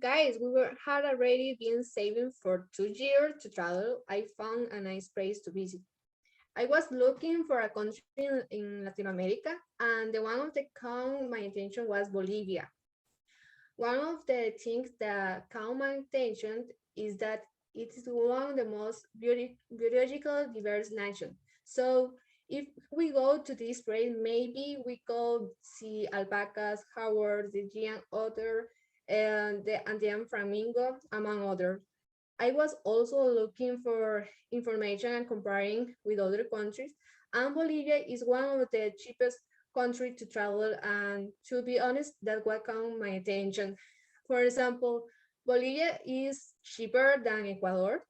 Guys, had already been saving for 2 years to travel. I found a nice place to visit. I was looking for a country in Latin America, and the one of the caught my attention was Bolivia. One of the things that caught my attention is that it is one of the most biological diverse nations. So if we go to this place, maybe we could see alpacas, jaguars, the giant otter, and the Andean flamingo, among others. I was also looking for information and comparing with other countries, and Bolivia is one of the cheapest countries to travel. And to be honest, that what caught my attention. For example, Bolivia is cheaper than Ecuador.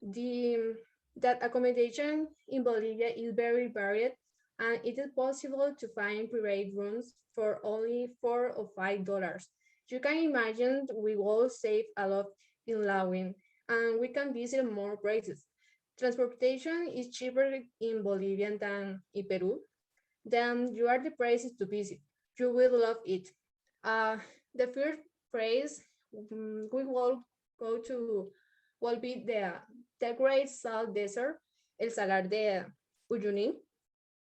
The that accommodation in Bolivia is very varied, and it is possible to find private rooms for only $4 or $5. You can imagine we will save a lot in Lawin, and we can visit more places. Transportation is cheaper in Bolivia than in Peru. Then you are the places to visit. You will love it. Uh, the first place we will go to will be the Great Salt Desert, El Salar de Uyuni.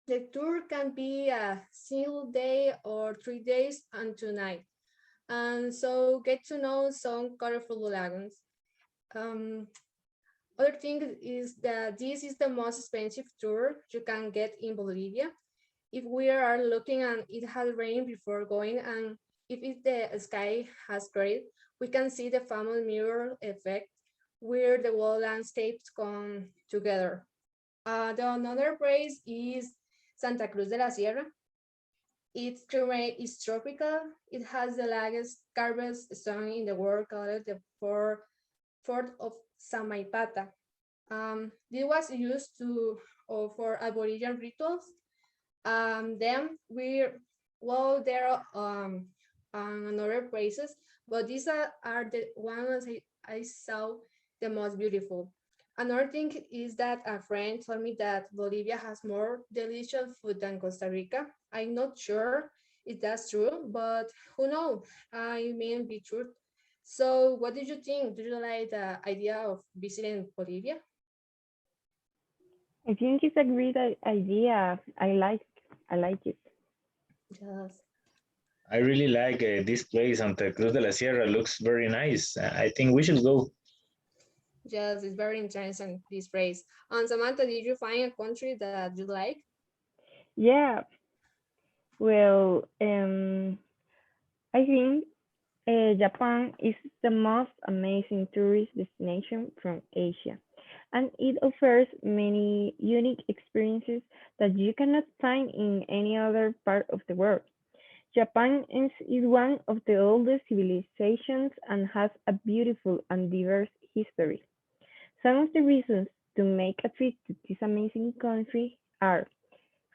The tour can be a single day or 3 days and 2 nights. And so get to know some colorful lagoons. Um, Other thing is that this is the most expensive tour you can get in Bolivia. If we are looking and it has rained before going, and if the sky has gray, we can see the famous mirror effect where the whole landscapes come together. The another place is Santa Cruz de la Sierra. Its terrain is tropical. It has the largest carved stone in the world called the Fort of Samaipata. This was used for Aboriginal rituals. Then there another places, but these are the ones I saw the most beautiful. Another thing is that a friend told me that Bolivia has more delicious food than Costa Rica. I'm not sure if that's true, but who knows? I mean, be true. So, what did you think? Do you like the idea of visiting Bolivia? I think it's a great idea. I like it. Yes, I really like this place. Santa Cruz de la Sierra looks very nice. I think we should go. yes, it's very interesting this phrase. And Samantha, did you find a country that you like? Yeah. Well, I think Japan is the most amazing tourist destination from Asia, and it offers many unique experiences that you cannot find in any other part of the world. Japan is one of the oldest civilizations and has a beautiful and diverse history. Some of the reasons to make a trip to this amazing country are: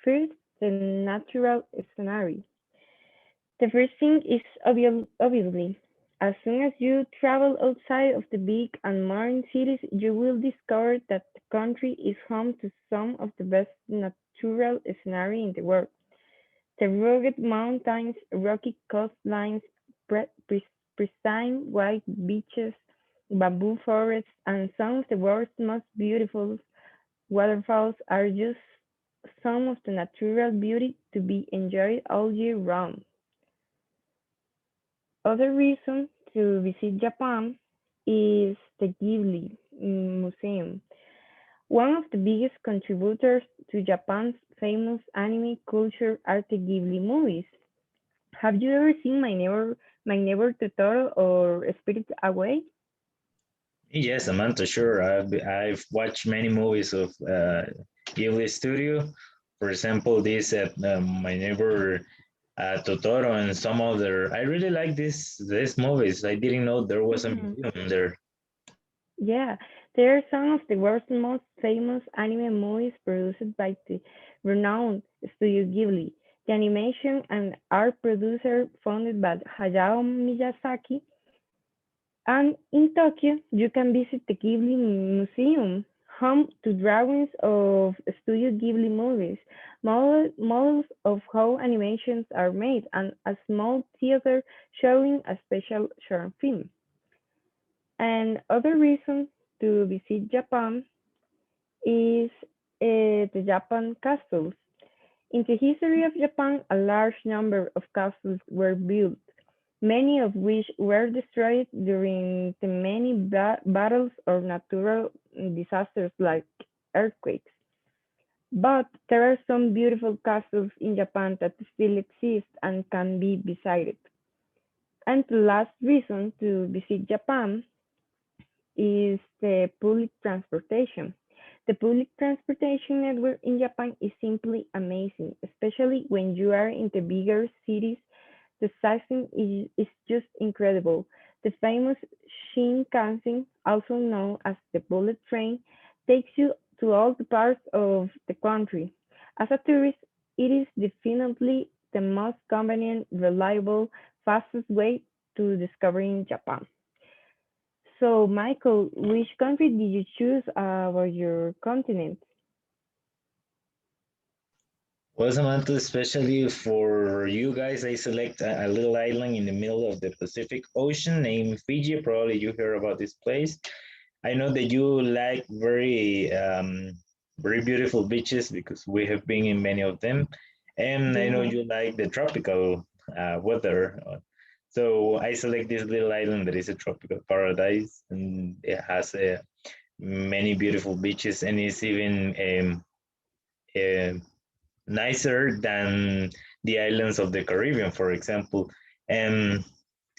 first, the natural scenery. The first thing is obviously, as soon as you travel outside of the big and modern cities, you will discover that the country is home to some of the best natural scenery in the world. The rugged mountains, rocky coastlines, pristine white beaches, bamboo forests, and some of the world's most beautiful waterfalls are just some of the natural beauty to be enjoyed all year round. Other reason to visit Japan is the Ghibli Museum, one of the biggest contributors to Japan's famous anime culture are the Ghibli movies. Have you ever seen My Neighbor Totoro or Spirit Away? Yes, Samantha, sure. I've watched many movies of Ghibli Studio. For example, this My Neighbor Totoro and some other. I really like these movies. I didn't know there was a Mhm. museum there. Yeah, they are some of the world's most famous anime movies produced by the renowned Studio Ghibli. The animation and art producer founded by Hayao Miyazaki. And in Tokyo, you can visit the Ghibli Museum, home to drawings of Studio Ghibli movies, models of how animations are made, and a small theater showing a special short film. And other reason to visit Japan is the Japan castles. In the history of Japan, a large number of castles were built, many of which were destroyed during the many battles or natural disasters like earthquakes. But there are some beautiful castles in Japan that still exist and can be visited. And the last reason to visit Japan is the public transportation. The public transportation network in Japan is simply amazing, especially when you are in the bigger cities. The sizing is just incredible. The famous Shinkansen, also known as the bullet train, takes you to all the parts of the country. As a tourist, it is definitely the most convenient, reliable, fastest way to discovering Japan. So, Michael, which country did you choose for your continent? Well, Samantha, especially for you guys, I select a little island in the middle of the Pacific Ocean named Fiji. Probably you heard about this place. I know that you like very beautiful beaches because we have been in many of them, and I know Yeah. you like the tropical weather. So I select this little island that is a tropical paradise, and it has many beautiful beaches, and it's even uh, nicer than the islands of the Caribbean, for example. And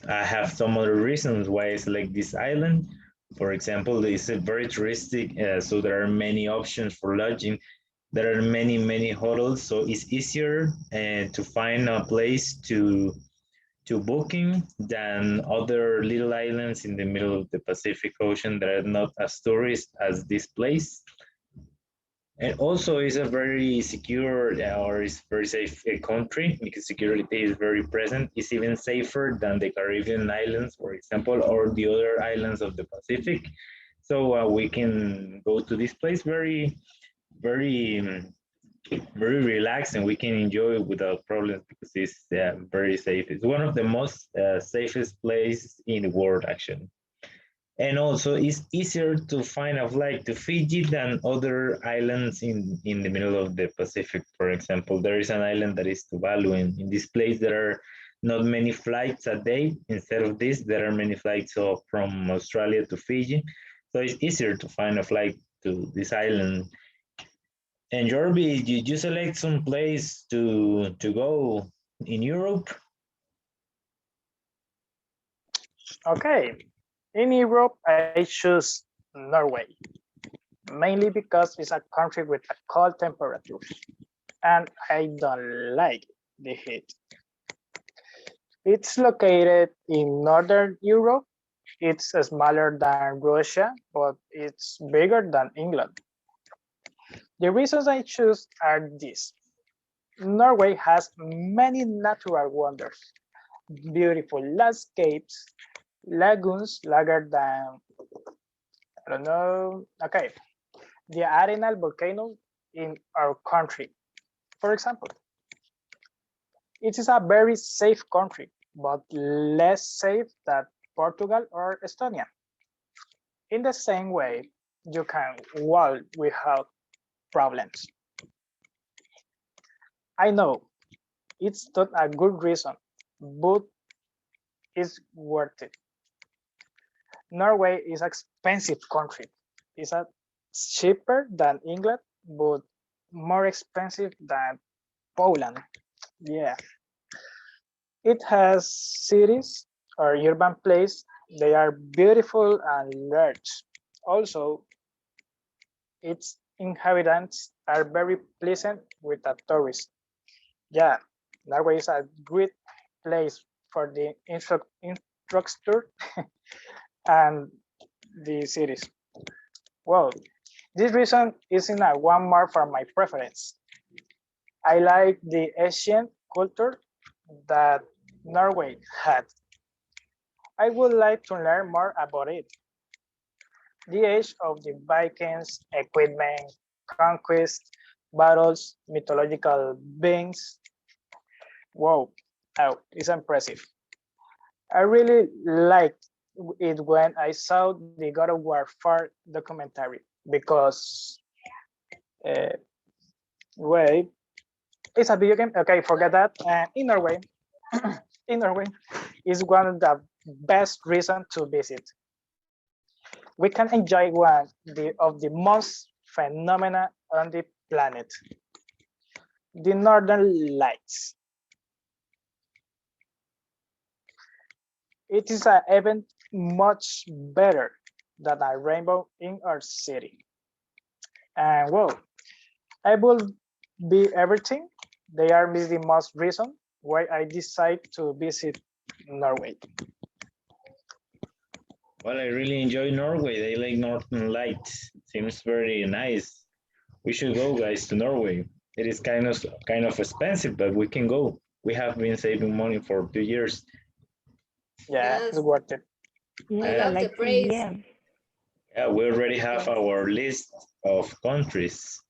I have some other reasons why I select this island. For example, it's a very touristic, so there are many options for lodging. There are many hotels, so it's easier to find a place to booking than other little islands in the middle of the Pacific Ocean that are not as tourist as this place. And also, it's a very secure or it's very safe country because security is very present. It's even safer than the Caribbean islands, for example, or the other islands of the Pacific. So we can go to this place very, very relaxed, and we can enjoy it without problems because it's very safe. It's one of the most safest places in the world, actually. And also, it's easier to find a flight to Fiji than other islands in the middle of the Pacific. For example, there is an island that is Tuvalu. In this place, there are not many flights a day. Instead of this, there are many flights from Australia to Fiji. So it's easier to find a flight to this island. And Jorby, did you select some place to go in Europe? Okay, in Europe, I choose Norway, mainly because it's a country with a cold temperature, and I don't like the heat. It's located in Northern Europe. It's smaller than Russia, but it's bigger than England. The reasons I choose are these. Norway has many natural wonders, beautiful landscapes, lagoons larger than, I don't know, okay, the Arenal volcano in our country. For example, it is a very safe country, but less safe than Portugal or Estonia. In the same way, you can walk without problems. I know it's not a good reason, but it's worth it. Norway is an expensive country. It's a cheaper than England, but more expensive than Poland. Yeah. It has cities or urban places. They are beautiful and large. Also, its inhabitants are very pleasant with a tourist. Yeah, Norway is a great place for the infrastructure and the cities. Well, this reason isn't a one more for my preference. I like the ancient culture that Norway had. I would like to learn more about it. The age of the Vikings, equipment, conquest, battles, mythological beings. Wow, oh, it's impressive. I really like it when I saw the God of War 4 documentary because wait, it's a video game. Okay, forget that. And in Norway, in Norway is one of the best reasons to visit. We can enjoy one of the most phenomena on the planet, the Northern Lights. It is an event much better than a rainbow in our city. And well, I will be everything. They are the most reason why I decide to visit Norway. Well, I really enjoy Norway. They like Northern Lights. Seems very nice. We should go, guys, to Norway. It is kind of expensive, but we can go. We have been saving money for 2 years. Yeah, it's Yes, worth it. I Yeah, love the like, praise. yeah. Yeah, we already have Yes. our list of countries.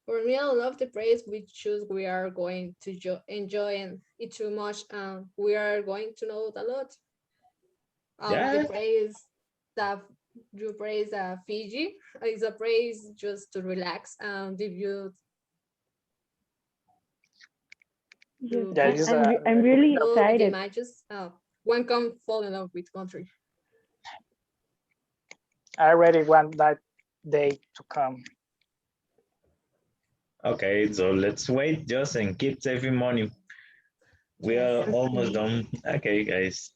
For me, I love the praise we choose. We are going to enjoy and it too much. We are going to know a lot. The Yeah, praise that you praise Fiji is a praise just to relax. The view Yes, to Yeah, be it's I'm really cool with the excited. images. One can fall in love with country. I already want that day to come. okay, so let's wait just and keep saving money. We Yes. are almost Okay. done. Okay, guys.